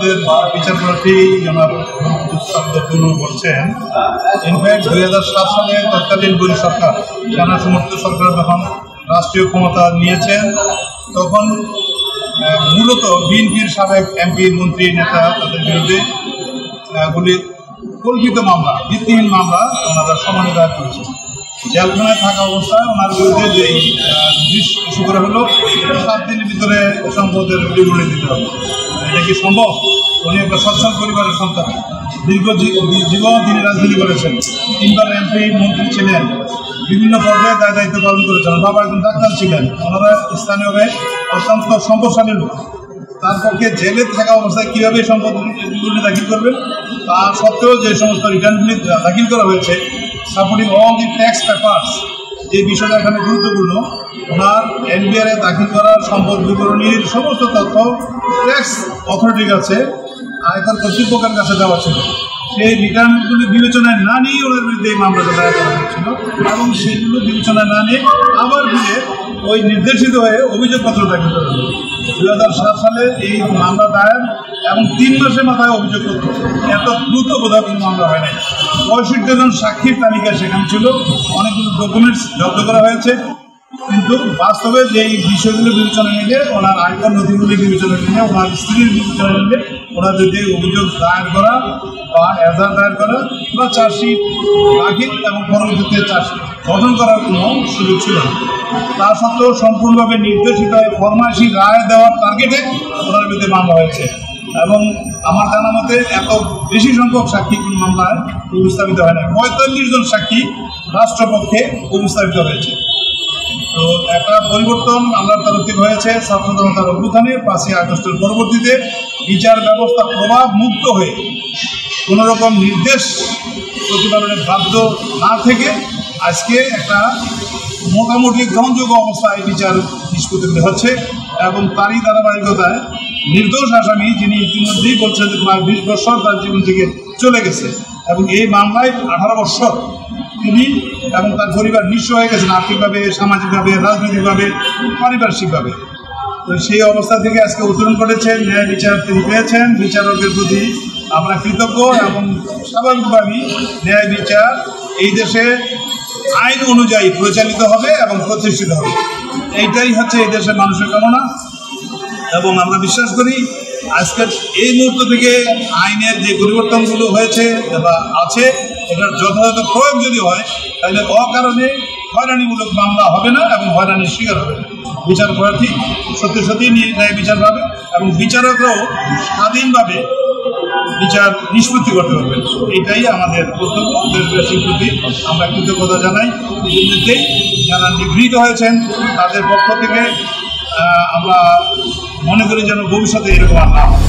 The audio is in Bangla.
আমাদের বিচার প্রার্থী জনাব বলছেন, ইনফ্যাক্ট 2007 সালে তৎকালীন বৈরী সরকার, সেনা সমর্থিত সরকার যখন রাষ্ট্রীয় ক্ষমতা নিয়েছেন, তখন মূলত বিএনপির সাবেক এমপি, মন্ত্রী, নেতা তাদের বিরুদ্ধে গুলির কল্পিত মামলা, ভিত্তিহীন মামলা ওনারা সমন্বয় দায়ের করেছেন। জেলখানায় থাকা অবস্থায় ওনার বিরুদ্ধে যে নোটিশ ইস্যু করা হলো, 7 দিনের ভিতরে সম্পদের বিবরণী দিতে হবে। এটা কি সম্ভব? উনি একটা সচ্ছল পরিবারের সন্তান, জীবন তিনি রাজনীতি করেছেন, 3 বার এমপি, মন্ত্রী ছিলেন, বিভিন্ন পর্যায়ে দায়িত্ব পালন করেছেন। বাবা একজন ডাক্তার ছিলেন, ওনারা স্থানীয়ভাবে অত্যন্ত সম্পদশালী লোক। তার পক্ষে জেলে থাকা অবস্থায় কীভাবে সম্পদ বিবরণী দাখিল করবেন? তা সত্ত্বেও যে সমস্ত রিটার্নগুলি দাখিল করা হয়েছে, supporting all the tax papers, যে বিষয়টা এখানে গুরুত্বপূর্ণ, ওনার এনবিআরে দাখিল করা সম্পদ বিবরণীর সমস্ত তথ্য ট্যাক্স অথরিটির কাছে, আয়কর কর্তৃপক্ষের কাছে দেওয়া ছিল। সেই রিটার্নগুলি বিবেচনায় না নিয়ে ওনার বিরুদ্ধে এই মামলাটা দায়ের করা হয়েছিল, এবং সেগুলো বিবেচনায় না নিয়ে আবার ফিরে ওই নির্দেশিত হয়ে অভিযোগপত্র দাখিল করা হলো। 2007 সালে এই মামলা দায়ের এবং 3 মাসের মাথায় অভিযোগপত্র, এত দ্রুত বোধহয় কোনো মামলা হয় নাই। 65 জন সাক্ষীর তালিকা সেখানে ছিল, অনেকগুলো ডকুমেন্টস জব্দ করা হয়েছে, কিন্তু বাস্তবে যে এই বিষয়গুলো বিবেচনা নিলে, ওনার আয়কর নথিগুলি বিবেচনা নিলে, ওনার স্ত্রীর বিবেচনা নিলে, ওনার যদি অভিযোগ দায়ের করা বা এজাহার দায়ের করা বা চার্জশিট দাখিল এবং পরবর্তীতে চার্জশিট গঠন করার কোনো সুযোগ ছিল না। তা সত্ত্বেও সম্পূর্ণভাবে নির্দেশিত ফরমাইশি রায় দেওয়ার টার্গেটে ওনার বিরুদ্ধে মামলা হয়েছে, এবং আমার জানা মতে এত বেশি সংখ্যক সাক্ষী কোন মামলায় উপস্থাপিত হয় না। 45 জন সাক্ষী রাষ্ট্রপক্ষে উপস্থাপিত হয়েছে। তো একটা পরিবর্তন আল্লাহর তরফ থেকে হয়েছে ছাত্র জনতার অভ্যুত্থানে। 5ই আগস্টের পরবর্তীতে বিচার ব্যবস্থা প্রভাব মুক্ত হয়ে কোনো রকম নির্দেশ প্রতিপালনের বাধ্য না থেকে আজকে একটা মোটামুটি গ্রহণযোগ্য অবস্থায় বিচার নিষ্পত্তি হচ্ছে, এবং তারই ধারাবাহিকতায় নির্দোষ আসামি, যিনি ইতিমধ্যেই বলছেন যে প্রায় 20 বছর তার জীবন থেকে চলে গেছে, এবং এই মামলায় 18 বছর তিনি এবং তার পরিবার নিঃস্ব হয়ে গেছেন, আর্থিকভাবে, সামাজিকভাবে, রাজনৈতিকভাবে, পারিপার্শ্বিকভাবে। তো সেই অবস্থা থেকে আজকে উত্তরণ করেছেন, ন্যায় বিচার তিনি পেয়েছেন। বিচারকের প্রতি আমরা কৃতজ্ঞ, এবং স্বাভাবিকভাবেই ন্যায় বিচার এই দেশে আইন অনুযায়ী পরিচালিত হবে এবং প্রতিষ্ঠিত হবে। এইটাই হচ্ছে এই দেশের মানুষের কামনা, এবং আমরা বিশ্বাস করি আজকের এই মুহূর্ত থেকে আইনের যে পরিবর্তনগুলো হয়েছে বা আছে, এটার যথাযথ প্রয়োগ যদি হয়, তাহলে অকারণে হয়রানিমূলক মামলা হবে না এবং হয়রানির শিকার হবে না। বিচার প্রার্থী সত্যি ন্যায় বিচার পাবে, এবং বিচারকরাও স্বাধীনভাবে বিচার নিষ্পত্তি করতে পারবেন। এটাই আমাদের কর্তব্য। দেশবাসীর প্রতি আমরা কৃতজ্ঞতা জানাই। ইতিমধ্যেই যারা নিগৃহীত হয়েছেন তাদের পক্ষ থেকে আমরা মনে করি যেন ভবিষ্যতে এরকম আর না হয়।